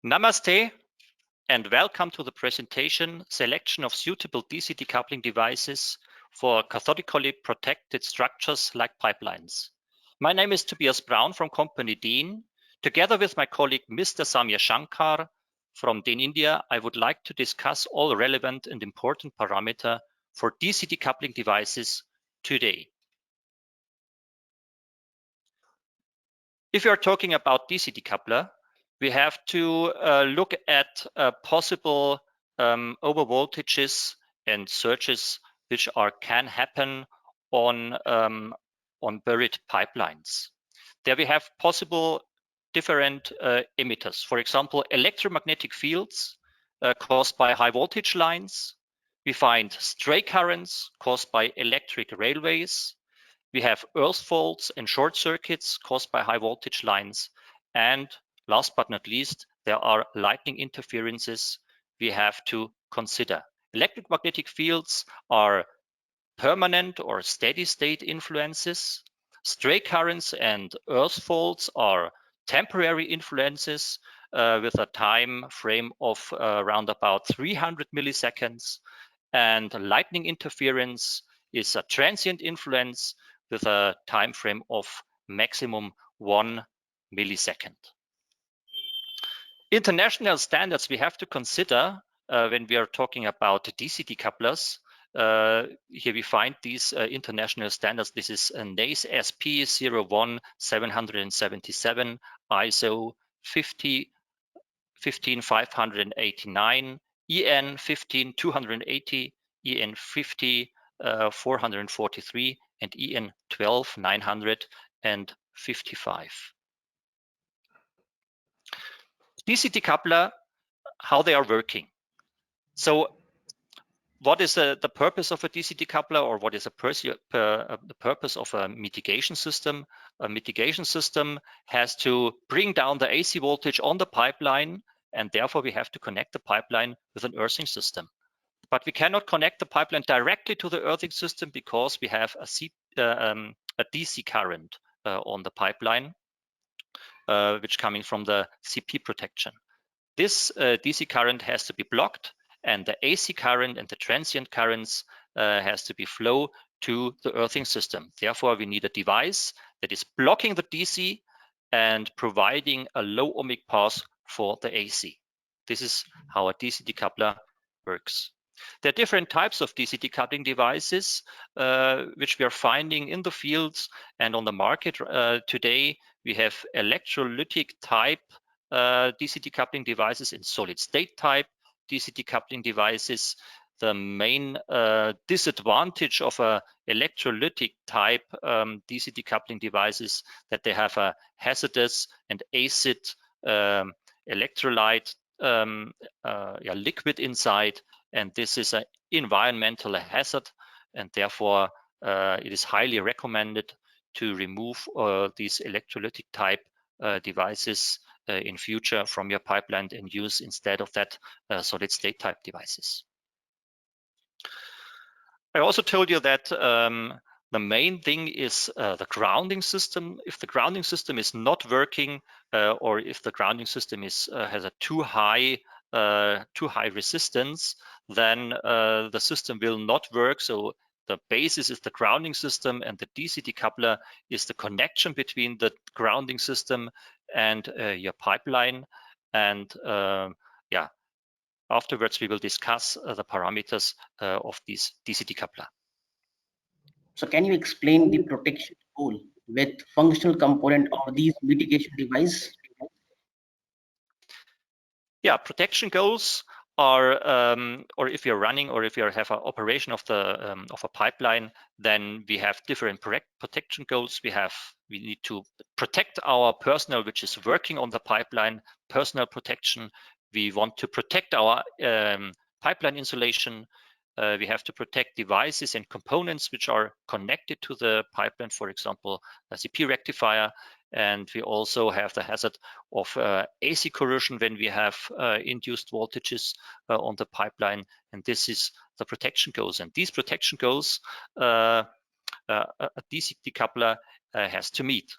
Namaste and welcome to the presentation Selection of Suitable DC Decoupling Devices for Cathodically Protected Structures like Pipelines. My name is Tobias Braun from company Dean. Together with my colleague Mr. Samir Shankar from Dean India, I would like to discuss all relevant and important parameters for DC decoupling devices today. If you are talking about DC decoupler, we have to look at possible overvoltages and surges which can happen on buried pipelines. There we have possible different emitters. For example, electromagnetic fields caused by high voltage lines. We find stray currents caused by electric railways. We have earth faults and short circuits caused by high voltage lines. And last but not least, there are lightning interferences we have to consider. Electromagnetic fields are permanent or steady state influences. Stray currents and earth faults are temporary influences with a time frame of around about 300 milliseconds. And lightning interference is a transient influence with a time frame of maximum 1 millisecond. International standards we have to consider when we are talking about DC decouplers. Here we find these international standards. This is NACE SP 01777, ISO 15589, EN 15280, EN 50443, and EN 12955. DC decoupler, how they are working. So what is the purpose of a DC decoupler, or what is the purpose of a mitigation system? A mitigation system has to bring down the AC voltage on the pipeline, and therefore we have to connect the pipeline with an earthing system. But we cannot connect the pipeline directly to the earthing system because we have a DC current on the pipeline, which coming from the CP protection. This DC current has to be blocked, and the AC current and the transient currents has to be flow to the earthing system. Therefore, we need a device that is blocking the DC and providing a low ohmic path for the AC. This is how a DC decoupler works. There are different types of DC decoupling devices which we are finding in the fields and on the market today. We have electrolytic type DC decoupling devices in solid state type DC decoupling devices. The main disadvantage of a electrolytic type DC decoupling devices that they have a hazardous and acid electrolyte liquid inside, and this is an environmental hazard, and therefore it is highly recommended to remove these electrolytic type devices in future from your pipeline and use instead of that solid state type devices. I also told you that the main thing is the grounding system. If the grounding system is not working, or if the grounding system has a too high resistance, then the system will not work. So the basis is the grounding system, and the DC decoupler is the connection between the grounding system and your pipeline. And afterwards we will discuss the parameters of this DC decoupler. So can you explain the protection goal with functional component of these mitigation device? Yeah, protection goals are, or if you're running, or if you have an operation of a pipeline, then we have different protection goals. We need to protect our personnel which is working on the pipeline, personal protection. We want to protect our pipeline insulation. We have to protect devices and components which are connected to the pipeline, for example, a CP rectifier. And we also have the hazard of AC corrosion when we have induced voltages on the pipeline. And this is the protection goals. And these protection goals a DC decoupler has to meet.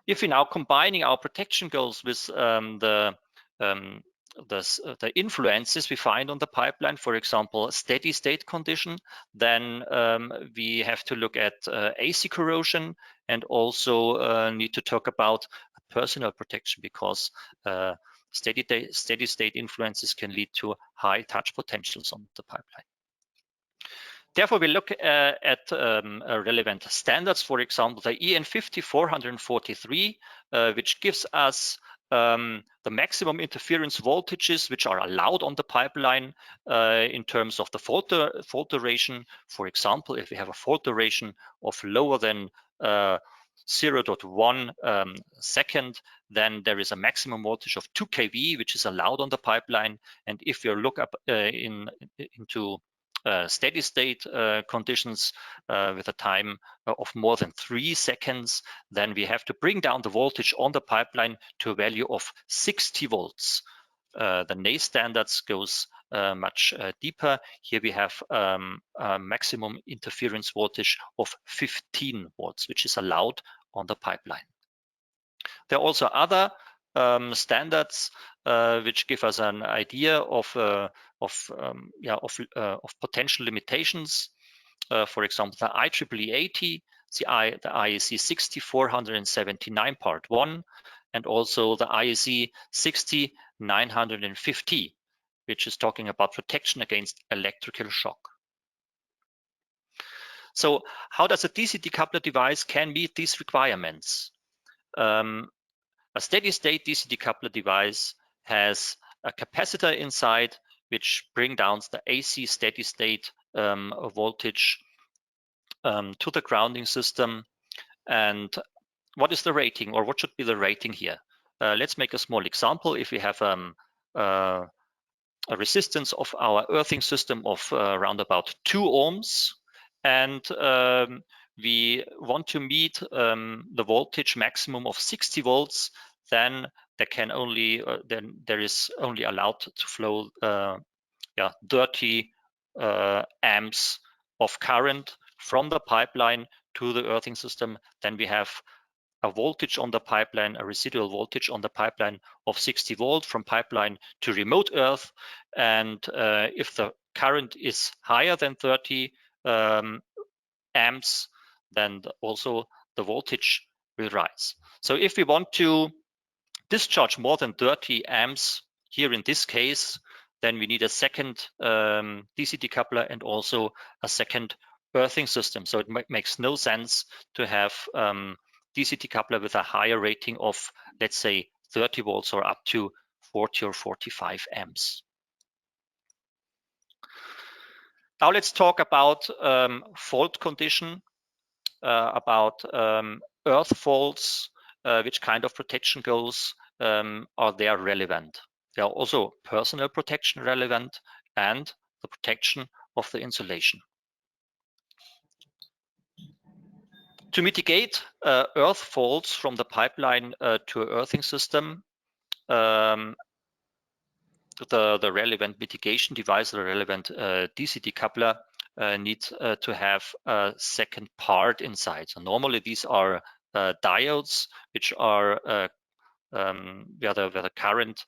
If we now combining our protection goals with the the influences we find on the pipeline, for example, steady state condition, then we have to look at AC corrosion, and also need to talk about personal protection, because steady state influences can lead to high touch potentials on the pipeline. Therefore, we look at relevant standards, for example, the EN 50443, which gives us the maximum interference voltages which are allowed on the pipeline in terms of the fault duration. For example, if we have a fault duration of lower than 0.1 second, then there is a maximum voltage of 2 kV which is allowed on the pipeline. And if you look up into steady state conditions with a time of more than 3 seconds, then we have to bring down the voltage on the pipeline to a value of 60 volts. The NACE standards goes much deeper. Here we have a maximum interference voltage of 15 volts, which is allowed on the pipeline. There are also other standards which give us an idea of potential limitations. For example, the IEEE 80, the IEC 60479 Part 1, and also the IEC 60950, which is talking about protection against electrical shock. So how does a DC decoupler device can meet these requirements? A steady state DC decoupler device has a capacitor inside which brings down the AC steady state voltage to the grounding system. And what is the rating, or what should be the rating here? Let's make a small example. If we have a resistance of our earthing system of around about 2 ohms, and we want to meet the voltage maximum of 60 volts, then there is only allowed to flow 30 amps of current from the pipeline to the earthing system. Then we have a voltage on the pipeline, a residual voltage on the pipeline of 60 volt from pipeline to remote earth. And if the current is higher than 30 amps, then also the voltage will rise. So if we want to discharge more than 30 amps, here in this case, then we need a second DC decoupler and also a second earthing system. So it makes no sense to have DC decoupler with a higher rating of, let's say, 30 volts or up to 40 or 45 amps. Now let's talk about fault condition, about earth faults, which kind of protection goals are there relevant. There are also personal protection relevant and the protection of the insulation. To mitigate earth faults from the pipeline to an earthing system, the relevant mitigation device, the relevant DC decoupler needs to have a second part inside. So normally these are diodes, which are where the current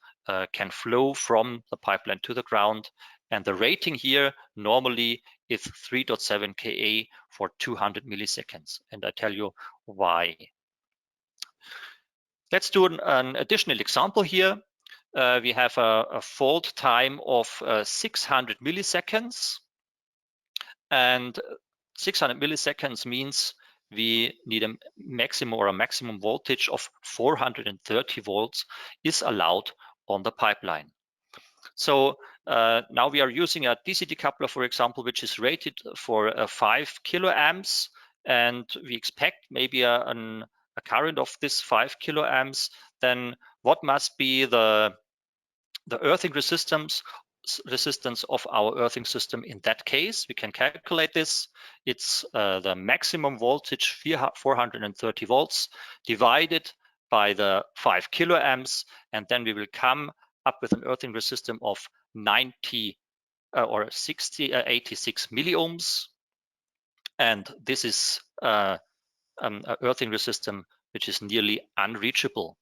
can flow from the pipeline to the ground. And the rating here normally is 3.7 kA for 200 milliseconds. And I tell you why. Let's do an additional example here. We have a fault time of 600 milliseconds. And 600 milliseconds means we need a maximum voltage of 430 volts is allowed on the pipeline. So now we are using a DC decoupler, for example, which is rated for 5 kiloamps, and we expect maybe a current of this 5 kiloamps. Then what must be the earthing resistance of our earthing system in that case? We can calculate this. It's the maximum voltage 430 volts divided by the 5 kiloamps, and then we will come up with an earthing resistance of 86 milliohms, and this is an earthing resistance which is nearly unreachable.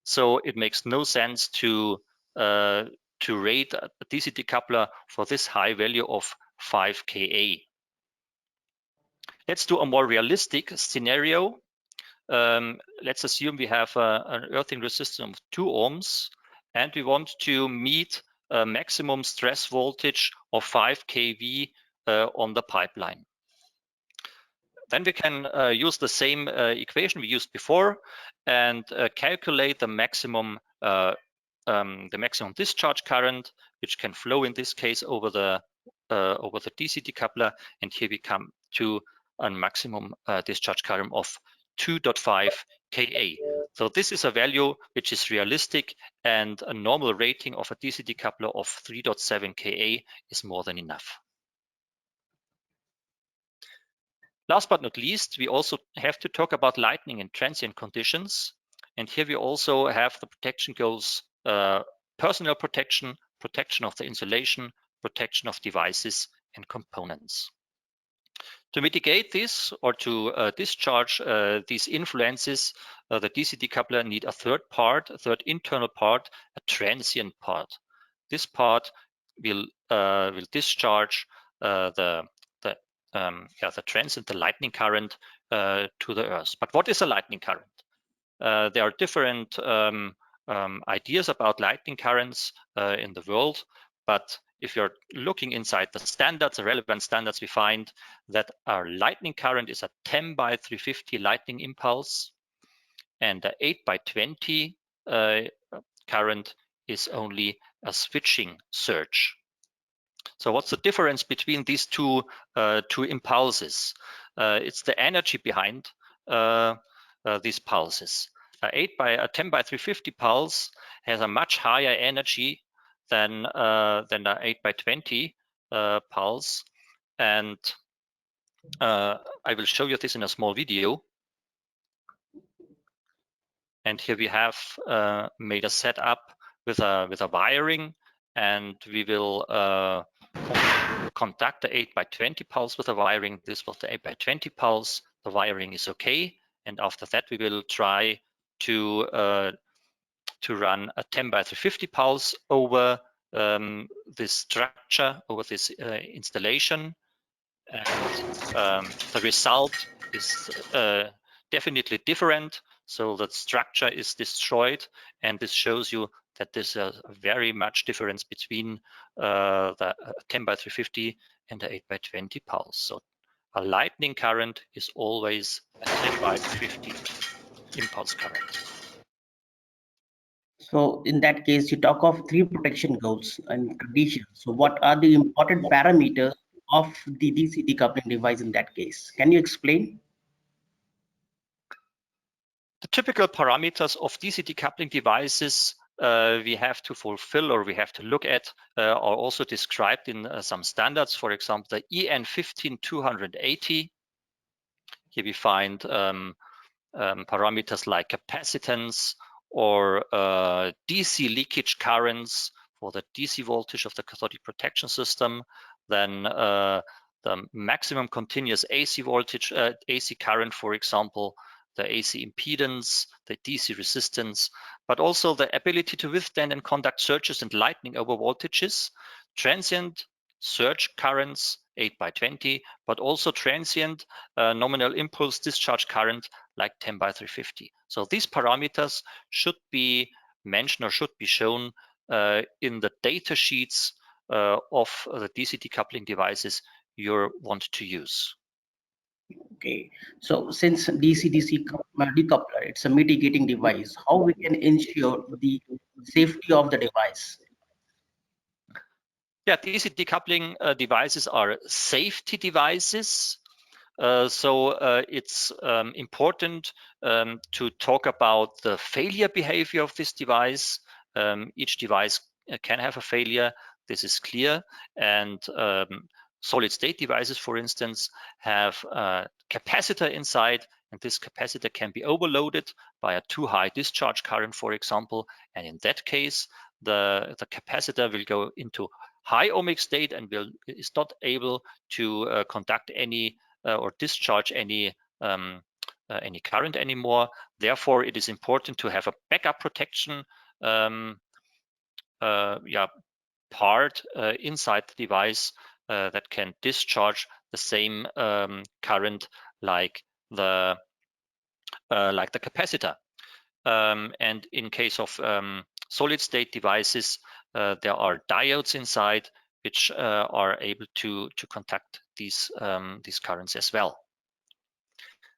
So it makes no sense to to rate a DC decoupler for this high value of 5 kA. Let's do a more realistic scenario. Let's assume we have an earthing resistance of 2 ohms, and we want to meet a maximum stress voltage of 5 kV on the pipeline. Then we can use the same equation we used before and calculate the maximum discharge current, which can flow in this case over the DC decoupler. And here we come to a maximum discharge current of 2.5 kA. So this is a value which is realistic, and a normal rating of a DC decoupler of 3.7 kA is more than enough. Last but not least, we also have to talk about lightning and transient conditions. And here we also have the protection goals: personnel protection, protection of the insulation, protection of devices and components. To mitigate this, or to discharge these influences, the DC decoupler need a third internal part, a transient part. This part will discharge the transient, the lightning current to the earth. But what is a lightning current? There are different ideas about lightning currents in the world, but if you're looking inside the standards, the relevant standards, we find that our lightning current is a 10 by 350 lightning impulse, and the 8 by 20 current is only a switching surge. So what's the difference between these two impulses? It's the energy behind these pulses. A 10 by 350 pulse has a much higher energy than the 8 by 20 pulse, and I will show you this in a small video. And here we have made a setup with a wiring, and we will conduct the 8 by 20 pulse with a wiring. This was the 8 by 20 pulse. The wiring is okay, and after that we will try to run a 10 by 350 pulse over this structure, over this installation, and the result is definitely different. So the structure is destroyed, and this shows you that there's a very much difference between the 10 by 350 and the 8 by 20 pulse. So a lightning current is always a 10 by 350 impulse current. So in that case, you talk of 3 protection goals and conditions. So what are the important parameters of the DC decoupling device in that case? Can you explain? The typical parameters of DC decoupling devices we have to fulfill, or we have to look at, are also described in some standards. For example, the EN 15280. Here we find parameters like capacitance or DC leakage currents for the DC voltage of the cathodic protection system. Then the maximum continuous AC voltage, AC current, for example, the AC impedance, the DC resistance, but also the ability to withstand and conduct surges and lightning over voltages, transient surge currents 8 by 20, but also transient nominal impulse discharge current like 10 by 350. So these parameters should be mentioned or should be shown in the data sheets of the DC decoupling devices you want to use. Okay, so since DC-DC decoupler, it's a mitigating device, how we can ensure the safety of the device? Yeah, DC decoupling devices are safety devices. So it's important to talk about the failure behavior of this device. Each device can have a failure, this is clear, and solid state devices, for instance, have a capacitor inside, and this capacitor can be overloaded by a too high discharge current, for example, and in that case the capacitor will go into high ohmic state and is not able to conduct any or discharge any current anymore. Therefore, it is important to have a backup protection part inside the device that can discharge the same current like the capacitor. And in case of solid state devices, there are diodes inside which are able to contact these currents as well.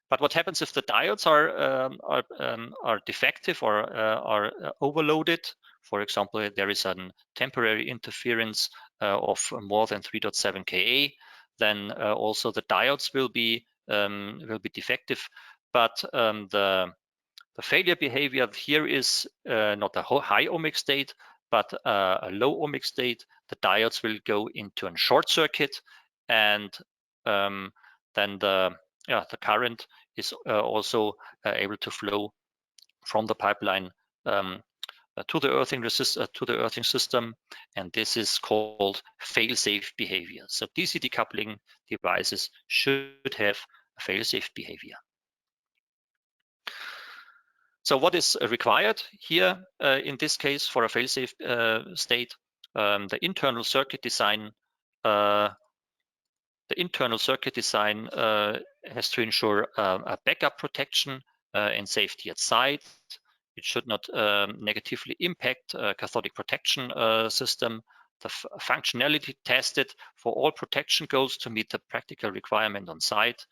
But what happens if the diodes are defective or are overloaded? For example, there is a temporary interference of more than 3.7 Ka. Then also the diodes will be defective. But the failure behavior here is not a high ohmic state, but a low ohmic state. The diodes will go into a short circuit, and then the current is also able to flow from the pipeline to the earthing system, and this is called fail-safe behavior. So DC decoupling devices should have a fail-safe behavior. So what is required here in this case for a fail-safe state? The internal circuit design has to ensure a backup protection and safety at site. It should not negatively impact cathodic protection system. The functionality tested for all protection goals to meet the practical requirement on site,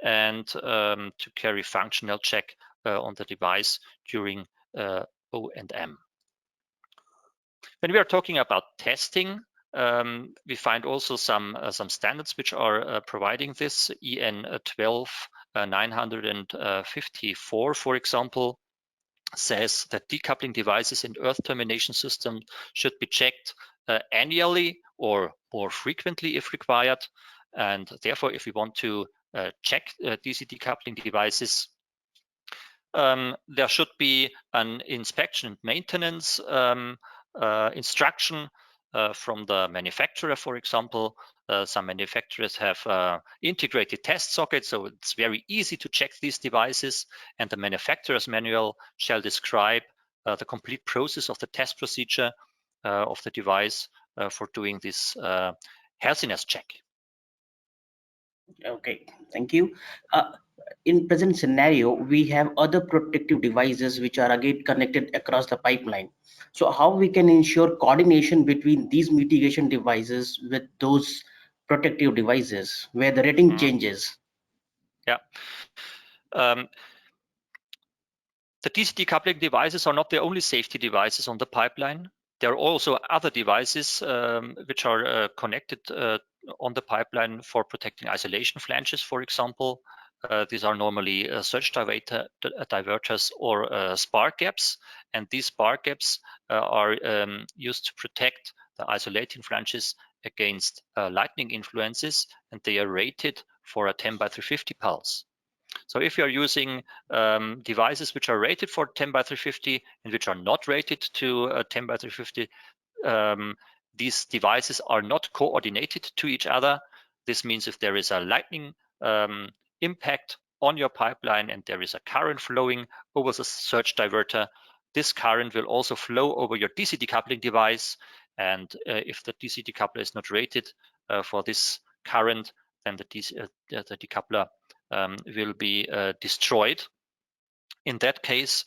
and to carry functional check on the device during O&M. When we are talking about testing, we find also some standards which are providing this. EN 12954, for example, says that decoupling devices in earth termination systems should be checked annually or more frequently if required. And therefore, if we want to check DC decoupling devices, there should be an inspection and maintenance instruction from the manufacturer, for example. Some manufacturers have integrated test sockets, so it's very easy to check these devices, and the manufacturer's manual shall describe the complete process of the test procedure of the device for doing this healthiness check. Okay, thank you. In present scenario, we have other protective devices which are again connected across the pipeline. So how we can ensure coordination between these mitigation devices with those protective devices where the rating changes? Yeah. The DC decoupling devices are not the only safety devices on the pipeline. There are also other devices which are connected on the pipeline for protecting isolation flanges, for example. These are normally surge diverters or spark gaps, and these spark gaps are used to protect the isolating flanges against lightning influences, and they are rated for a 10x350 pulse. So if you're using devices which are rated for 10x350 and which are not rated to 10x350, these devices are not coordinated to each other. This means if there is a lightning impact on your pipeline and there is a current flowing over the surge diverter, this current will also flow over your DC decoupling device. And if the DC decoupler is not rated for this current, then the decoupler will be destroyed in that case.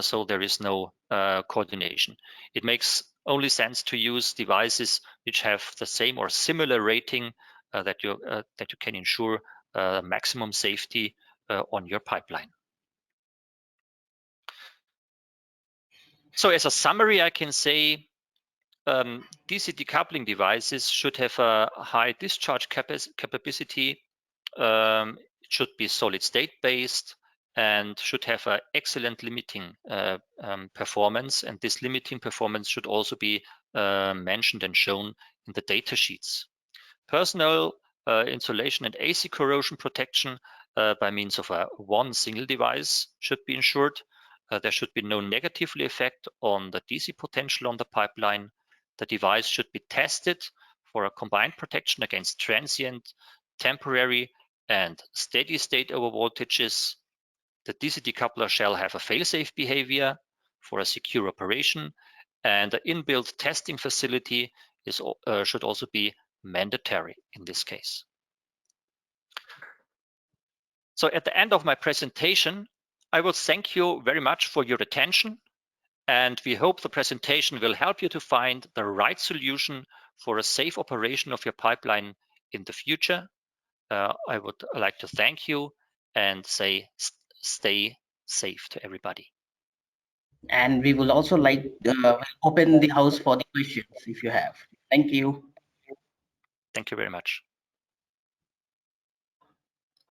So there is no coordination. It makes only sense to use devices which have the same or similar rating that you can ensure maximum safety on your pipeline. So as a summary, I can say DC decoupling devices should have a high discharge capacity. It should be solid state based and should have an excellent limiting performance. And this limiting performance should also be mentioned and shown in the data sheets. Personal insulation and AC corrosion protection by means of one single device should be ensured. There should be no negative effect on the DC potential on the pipeline. The device should be tested for a combined protection against transient, temporary, and steady state overvoltages. The DC decoupler shall have a fail-safe behavior for a secure operation, And the inbuilt testing facility should also be mandatory in this case. So at the end of my presentation, I will thank you very much for your attention, and we hope the presentation will help you to find the right solution for a safe operation of your pipeline in the future. I would like to thank you and say stay safe to everybody. And we will also like open the house for the questions if you have. Thank you. Thank you very much.